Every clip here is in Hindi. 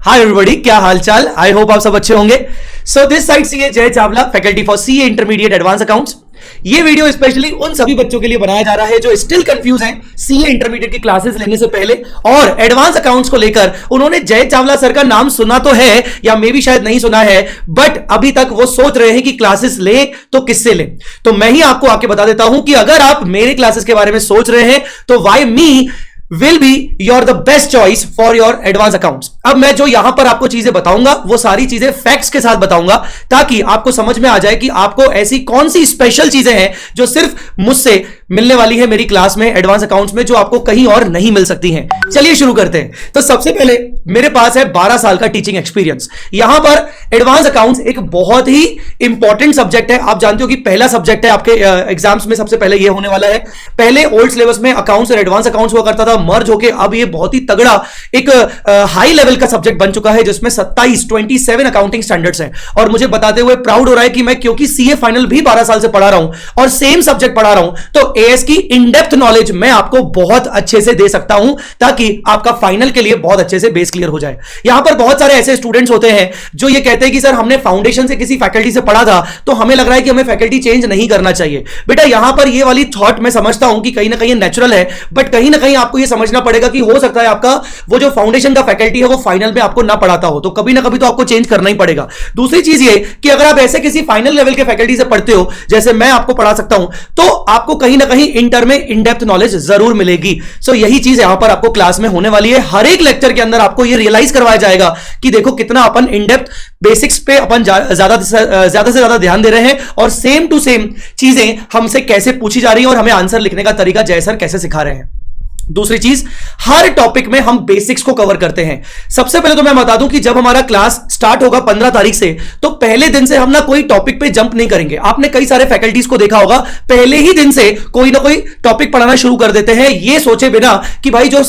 हाय एवरीबॉडी, क्या हालचाल। आई होप आप सब अच्छे होंगे। So this side CA Jai Chawla, faculty for CA intermediate advance accounts. ये वीडियो स्पेशली उन सभी बच्चों के लिए बनाया जा रहा है जो स्टिल कंफ्यूज हैं सीए इंटरमीडिएट की क्लासेस लेने से पहले और एडवांस अकाउंट्स को लेकर। उन्होंने जय चावला सर का नाम सुना तो है या मे भी शायद नहीं सुना है, बट अभी तक वो सोच रहे हैं कि क्लासेस ले तो किससे ले। तो मैं ही आपको आके बता देता हूं कि अगर आप मेरे क्लासेस के बारे में सोच रहे हैं तो why me will be your the best choice for your advanced accounts। अब मैं जो यहां पर आपको चीजें बताऊंगा वो सारी चीजें फैक्ट्स के साथ बताऊंगा ताकि आपको समझ में आ जाए कि आपको ऐसी कौन सी स्पेशल चीजें हैं जो सिर्फ मुझसे मिलने वाली है मेरी क्लास में एडवांस अकाउंट्स में, जो आपको कहीं और नहीं मिल सकती हैं। चलिए शुरू करते हैं। तो सबसे पहले मेरे पास है 12 साल का टीचिंग एक्सपीरियंस। यहां पर एडवांस अकाउंट्स एक बहुत ही इंपॉर्टेंट सब्जेक्ट है। आप जानते हो कि पहला सब्जेक्ट है आपके एग्जाम्स में, सबसे पहले ये होने वाला है। पहले ओल्ड सिलेबस में अकाउंट्स और एडवांस अकाउंट्स हुआ करता था, मर्ज होके अब ये बहुत ही तगड़ा एक हाई लेवल का सब्जेक्ट बन चुका है जिसमें 27 अकाउंटिंग स्टैंडर्ड्स हैं। और मुझे बताते हुए प्राउड हो रहा है कि मैं, क्योंकि सीए फाइनल भी 12 साल से पढ़ा रहा हूं और सेम सब्जेक्ट पढ़ा रहा हूं, तो एएस की इन डेप्थ नॉलेज मैं आपको बहुत अच्छे से दे सकता हूं ताकि आपका फाइनल के लिए बहुत अच्छे से बेस क्लियर हो जाए। यहां पर बहुत सारे ऐसे स्टूडेंट्स होते हैं जो ये कहते हैं कि सर हमने फाउंडेशन से किसी फैकल्टी से पढ़ा था तो हमें लग रहा है कि हमें फैकल्टी चेंज नहीं करना चाहिए। बेटा यहां पर ये वाली थॉट मैं समझता हूं कि कहीं ना कहीं नेचुरल है, बट कहीं ना कहीं आपको ये समझना पड़ेगा कि हो सकता है आपका वो जो फाउंडेशन का फैकल्टी है वो फाइनल में आपको ना पढ़ाता हो, तो कभी ना कभी तो आपको चेंज करना ही पड़ेगा। दूसरी चीज ये कि अगर आप ऐसे किसी फाइनल लेवल के फैकल्टी से पढ़ते हो जैसे मैं आपको पढ़ा सकता हूं, तो आपको कहीं ना कहीं इंटर में इन डेप्थ नॉलेज जरूर मिलेगी। सो यही चीज यहां पर आपको क्लास में होने वाली है। हर एक लेक्चर के अंदर आपको ये रियलाइज करवाया जाएगा कि देखो कितना अपन इन डेप्थ बेसिक्स पे अपन ज्यादा से ज्यादा ध्यान दे रहे हैं और सेम टू सेम चीजें हमसे कैसे पूछी जा रही है और हमें आंसर लिखने का तरीका जय सर कैसे सिखा रहे हैं। दूसरी चीज, हर टॉपिक में हम बेसिक्स को कवर करते हैं। सबसे पहले तो मैं बता दूं कि जब हमारा क्लास स्टार्ट होगा 15 तारीख से, तो पहले दिन से हम ना कोई टॉपिक पे जंप नहीं करेंगे। आपने कई सारे फैकल्टीज को देखा होगा, पहले ही दिन से कोई ना कोई टॉपिक पढ़ाना शुरू कर देते हैं, ये सोचे बिना कि भाई जो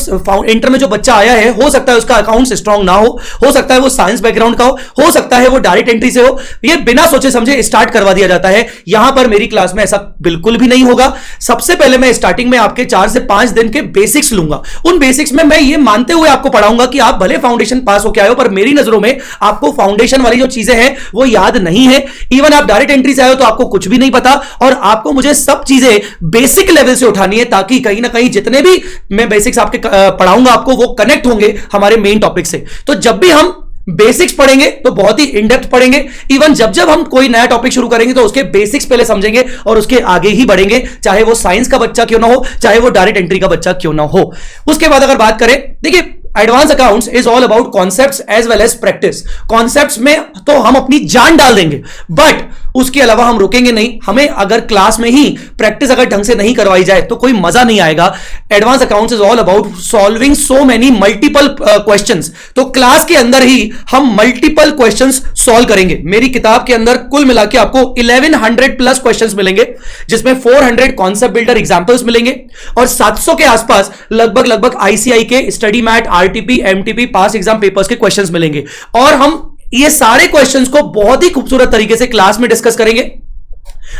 इंटर में जो बच्चा आया है हो सकता है उसका अकाउंट्स स्ट्रांग ना हो सकता है वो साइंस बैकग्राउंड का हो सकता है वो डायरेक्ट एंट्री से हो। ये बिना सोचे समझे स्टार्ट करवा दिया जाता है। यहां पर मेरी क्लास में ऐसा बिल्कुल भी नहीं होगा। सबसे पहले मैं स्टार्टिंग में आपके 4 से 5 दिन के बेसिक्स लूंगा। उन बेसिक्स में मैं ये मानते हुए आपको पढ़ाऊंगा कि आप भले फाउंडेशन पास होके आए हो, पर मेरी नजरों में आपको फाउंडेशन वाली जो चीजें हैं वो याद नहीं है। इवन आप डायरेक्ट एंट्री से आए हो तो आपको कुछ भी नहीं पता और आपको मुझे सब चीजें बेसिक लेवल से उठानी है ताकि कहीं ना कहीं जितने भी मैं बेसिक्स आपके पढ़ाऊंगा आपको वो कनेक्ट होंगे हमारे मेन टॉपिक से। तो जब भी हम बेसिक्स पढ़ेंगे तो बहुत ही इन डेप्थ पढ़ेंगे। इवन जब हम कोई नया टॉपिक शुरू करेंगे तो उसके बेसिक्स पहले समझेंगे और उसके आगे ही बढ़ेंगे, चाहे वो साइंस का बच्चा क्यों ना हो, चाहे वो डायरेक्ट एंट्री का बच्चा क्यों ना हो। उसके बाद अगर बात करें, देखिए advance accounts is all about concepts as well as practice. Concepts में तो हम अपनी जान डाल देंगे, बट उसके अलावा हम रुकेंगे नहीं। हमें अगर क्लास में ही प्रैक्टिस अगर ढंग से नहीं करवाई जाए तो कोई मजा नहीं आएगा। Advance accounts is all about solving so many multiple questions. तो क्लास के अंदर ही हम मल्टीपल क्वेश्चंस सॉल्व करेंगे। मेरी किताब के अंदर कुल मिला के आपको 1100 प्लस क्वेश्चंस मिलेंगे, जिसमें 400 कॉन्सेप्ट बिल्डर एग्जांपल्स मिलेंगे और 700 के आसपास लगभग आईसीआई के स्टडी मैट, आरटीपी, एमटीपी पास एग्जाम पेपर्स के क्वेश्चंस मिलेंगे। और हम ये सारे क्वेश्चंस को बहुत ही खूबसूरत तरीके से क्लास में डिस्कस करेंगे।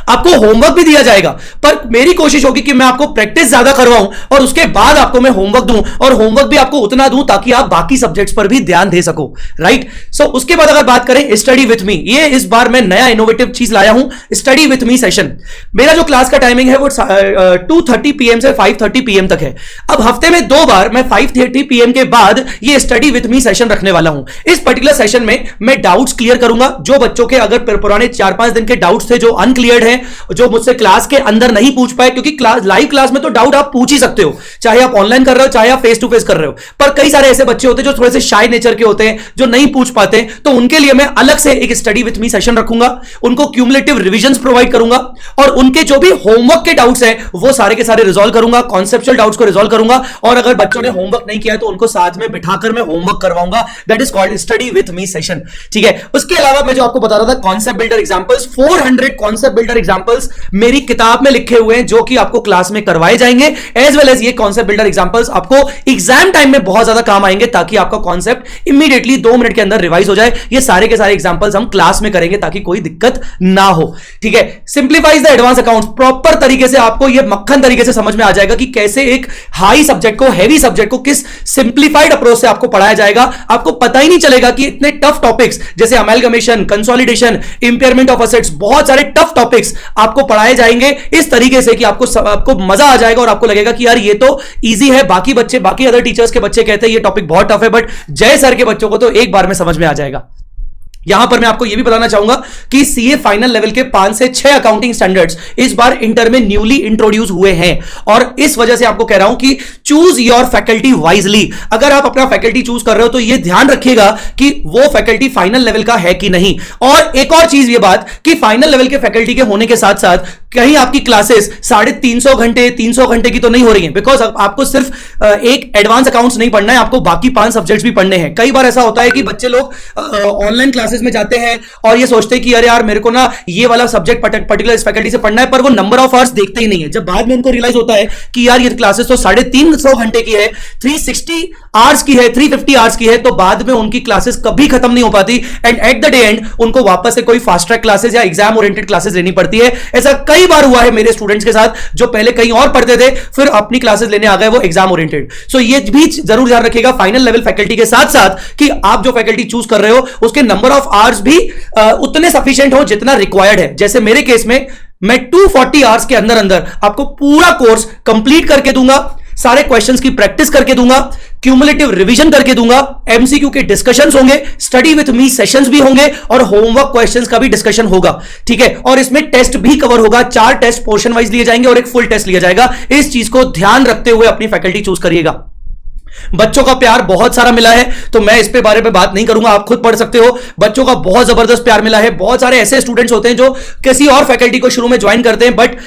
आपको होमवर्क भी दिया जाएगा, पर मेरी कोशिश होगी कि मैं आपको प्रैक्टिस ज्यादा करवाऊं और उसके बाद आपको मैं होमवर्क दूं, और होमवर्क भी आपको उतना दूं ताकि आप बाकी सब्जेक्ट्स पर भी ध्यान दे सको। राइट। सो उसके बाद अगर बात करें स्टडी विथ मी, ये इस बार मैं नया इनोवेटिव चीज लाया हूं, स्टडी विथ मी सेशन। मेरा जो क्लास का टाइमिंग है वो 2:30 PM से 5:30 PM तक है। अब हफ्ते में 2 बार मैं 5:30 PM के बाद ये स्टडी विथ मी सेशन रखने वाला हूं। इस पर्टिकुलर सेशन में मैं डाउट्स क्लियर करूंगा। जो बच्चों के अगर पुराने 4-5 दिन के डाउट्स थे जो अनक्लियर्ड है, जो मुझसे क्लास के अंदर नहीं पूछ पाए, क्योंकि क्लास लाइव क्लास में तो डाउट आप पूछ ही सकते हो, चाहे आप ऑनलाइन कर रहे हो चाहे आप फेस टू फेस कर रहे हो, पर कई सारे ऐसे बच्चे होते हैं जो थोड़े से शाय नेचर के होते हैं, जो नहीं पूछ पाते, तो उनके लिए मैं अलग से एक स्टडी विथ मी सेशन रखूंगा। उनको क्यूमुलेटिव रिविजंस प्रोवाइड करूंगा और उनके जो भी होमवर्क के डाउट्स हैं वो सारे के सारे रिजॉल्व करूंगा, कॉन्सेप्चुअल डाउट्स को रिजॉल्व करूंगा। और अगर बच्चों ने होमवर्क नहीं किया तो उनको साथ में बिठाकर मैं होमवर्क करवाऊंगा। That is called study with me session. ठीक है। उसके अलावा मैं जो आपको बता रहा था concept builder examples, 400 concept builder builder examples मेरी किताब में लिखे हुए हैं जो कि आपको क्लास में करवाए जाएंगे, एज वेल एज ये कॉन्सेप्ट बिल्डर एग्जांपल्स आपको एग्जाम टाइम में बहुत ज्यादा काम आएंगे ताकि आपका कॉन्सेप्ट इमीडिएटली 2 मिनट के अंदर रिवाइज हो जाए। ये सारे के सारे एग्जांपल्स हम क्लास में करेंगे ताकि कोई दिक्कत ना हो, ठीक है। Simplifies the advance accounts, proper तरीके से आपको ये मक्खन तरीके से समझ में आ जाएगा कि कैसे एक हाई सब्जेक्ट को, हैवी सब्जेक्ट को किस सिंप्लीफाइड अप्रोच से आपको पढ़ाया जाएगा। आपको पता ही नहीं चलेगा कि इतने टफ टॉपिक्स जैसे amalgamation, consolidation, impairment of assets, बहुत सारे टफ टॉपिक्स आपको पढ़ाए जाएंगे इस तरीके से कि आपको मजा आ जाएगा और आपको लगेगा कि यार ये तो इजी है। बाकी अदर टीचर्स के बच्चे कहते हैं ये टॉपिक बहुत टफ है, बट जय सर के बच्चों को तो एक बार में समझ में आ जाएगा। यहां पर मैं आपको यह भी बताना चाहूंगा कि सीए फाइनल लेवल के 5 से 6 अकाउंटिंग स्टैंडर्ड्स इस बार इंटर में न्यूली इंट्रोड्यूस हुए हैं और इस वजह से आपको कह रहा हूं कि चूज योर फैकल्टी वाइजली। अगर आप अपना फैकल्टी चूज कर रहे हो तो यह ध्यान रखिएगा कि वो फैकल्टी फाइनल लेवल का है कि नहीं। और एक और चीज ये बात कि फाइनल लेवल के फैकल्टी के होने के साथ साथ कहीं आपकी क्लासेस 350 घंटे 300 घंटे की तो नहीं हो रही है, बिकॉज आपको सिर्फ एक एडवांस अकाउंट्स नहीं पढ़ना है, आपको बाकी 5 सब्जेक्ट्स भी पढ़ने हैं। कई बार ऐसा होता है कि बच्चे लोग ऑनलाइन क्लासेस में जाते हैं और ये सोचते हैं कि अरे यार मेरे को ना ये वाला सब्जेक्ट पर्टिकुलर इस फैकल्टी से पढ़ना है, पर वो नंबर ऑफ आवर्स देखते ही नहीं है। जब बाद में उनको रियलाइज होता है कि यार ये क्लासेस तो 350 घंटे की है, 360 आवर्स की है, 350 आवर्स की है, तो बाद में उनकी क्लासेस कभी खत्म नहीं हो पाती and at the day and उनको वापस से कोई फास्ट ट्रैक क्लासेस या एग्जाम ओरिएंटेड क्लासेस लेनी पड़ती है। ऐसा कई बार हुआ है मेरे स्टूडेंट्स के साथ जो पहले कहीं और पढ़ते थे फिर अपनी क्लासेस लेने आ गए वो एग्जाम ओरिएंटेड। सो ये भी जरूर ध्यान रखिएगा फाइनल लेवल फैकल्टी के साथ साथ कि आप जो फैकल्टी चूज कर रहे हो उसके नंबर ऑफ आवर्स भी उतने सफिशिएंट हो जितना रिक्वायर्ड है। जैसे मेरे केस में मैं 240 आवर्स के अंदर अंदर आपको पूरा कोर्स कंप्लीट करके दूंगा, सारे क्वेश्चंस की प्रैक्टिस करके दूंगा, क्यूमुलेटिव रिवीजन करके दूंगा, एमसीक्यू के डिस्कशंस होंगे, स्टडी विथ मी सेशंस भी होंगे और होमवर्क क्वेश्चंस का भी डिस्कशन होगा, ठीक है। और इसमें टेस्ट भी कवर होगा, 4 टेस्ट पोर्शन वाइज लिए जाएंगे और एक फुल टेस्ट लिया जाएगा। इस चीज को ध्यान रखते हुए अपनी फैकल्टी चूज करिएगा। बच्चों का प्यार बहुत सारा मिला है तो मैं इस पे बारे में बात नहीं करूंगा, आप खुद पढ़ सकते हो। बच्चों का बहुत जबरदस्त प्यार मिला है। बहुत सारे ऐसे स्टूडेंट्स होते हैं जो किसी और फैकल्टी को शुरू में ज्वाइन करते हैं बट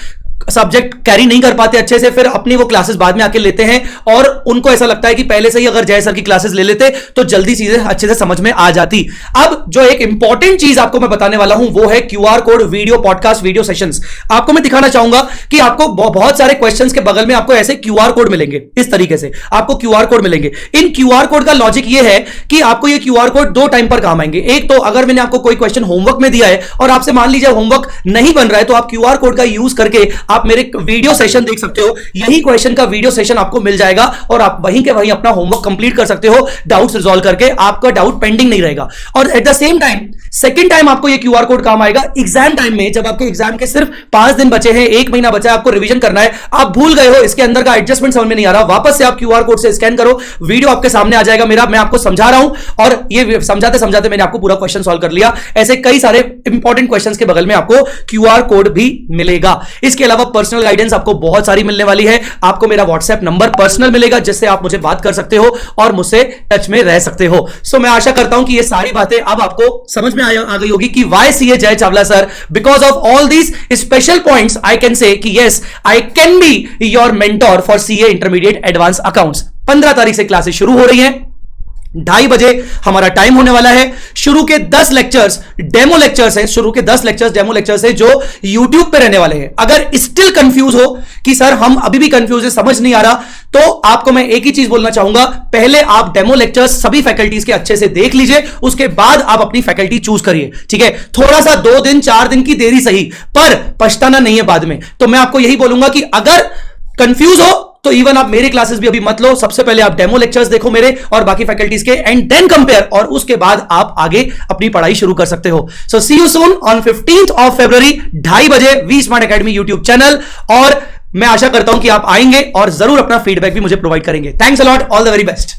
सब्जेक्ट कैरी नहीं कर पाते अच्छे से, फिर अपनी वो क्लासेस बाद में आके लेते हैं और उनको ऐसा लगता है कि पहले से ही अगर जय सर की क्लासेस ले लेते तो जल्दी चीजें अच्छे से समझ में आ जाती। अब जो एक इंपॉर्टेंट चीज आपको मैं बताने वाला हूं वो है QR code video podcast video sessions. आपको मैं दिखाना चाहूंगा कि आपको बहुत सारे क्वेश्चंस के बगल में आपको ऐसे क्यूआर कोड मिलेंगे, इस तरीके से आपको क्यूआर कोड मिलेंगे। इन क्यूआर कोड का लॉजिक ये है कि आपको ये क्यूआर कोड 2 टाइम पर काम आएंगे। एक तो अगर मैंने आपको कोई क्वेश्चन होमवर्क में दिया है और आपसे मान लीजिए होमवर्क नहीं बन रहा है तो आप क्यूआर कोड का यूज करके आप मेरे वीडियो सेशन देख सकते हो, यही क्वेश्चन का वीडियो सेशन आपको मिल जाएगा और आप वहीं के वहीं अपना होमवर्क कंप्लीट कर सकते हो, डाउट्स रिजॉल्व करके, आपका डाउट पेंडिंग नहीं रहेगा। और at the same time second time आपको ये क्यूआर कोड काम आएगा एग्जाम टाइम में, जब आपके एग्जाम के सिर्फ 5 दिन बचे हैं, 1 महीना बचा है, आपको रिवीजन करना है, आप भूल गए हो, इसके अंदर का एडजस्टमेंट समझ में नहीं आ रहा, वापस से आप क्यूआर कोड से स्कैन करो, वीडियो आपके सामने आ जाएगा मेरा, मैं आपको समझा रहा हूं और ये समझाते समझाते मैंने आपको पूरा क्वेश्चन सॉल्व कर लिया। ऐसे कई सारे इंपॉर्टेंट क्वेश्चंस के बगल में आपको क्यूआर कोड भी मिलेगा। इसके अलावा पर्सनल गाइडेंस आपको बहुत सारी मिलने वाली है। आपको मेरा व्हाट्सएप नंबर पर्सनल मिलेगा जिससे आप मुझे बात कर सकते हो और मुझसे टच में रह सकते हो। सो मैं आशा करता हूं कि ये सारी बातें अब आपको समझ में आ गई होगी कि why CA Jai Chawla sir, because of all these special points I can say कि yes I can be your mentor for CA intermediate advance accounts. 15 तारीख से क्लासेस शुरू हो रही हैं, 2:30 बजे हमारा टाइम होने वाला है। शुरू के 10 लेक्चर्स डेमो लेक्चर्स हैं, शुरू के 10 लेक्चर्स डेमो लेक्चर्स हैं जो YouTube पे रहने वाले हैं। अगर स्टिल कंफ्यूज हो कि सर हम अभी भी कंफ्यूज है, समझ नहीं आ रहा, तो आपको मैं एक ही चीज बोलना चाहूंगा, पहले आप डेमो लेक्चर्स सभी फैकल्टीज के अच्छे से देख लीजिए, उसके बाद आप अपनी फैकल्टी चूज करिए, ठीक है। थोड़ा सा 2 दिन 4 दिन की देरी सही, पर पछताना नहीं है बाद में। तो मैं आपको यही बोलूंगा कि अगर कंफ्यूज हो तो इवन आप मेरे क्लासेस भी अभी मत लो, सबसे पहले आप डेमो लेक्चर्स देखो मेरे और बाकी फैकल्टीज के, एंड देन कंपेयर, और उसके बाद आप आगे अपनी पढ़ाई शुरू कर सकते हो। So see you soon on 15th of February 2:30 बजे V Smart Academy YouTube channel. और मैं आशा करता हूं कि आप आएंगे और जरूर अपना फीडबैक भी मुझे प्रोवाइड करेंगे। Thanks a lot, all the very best.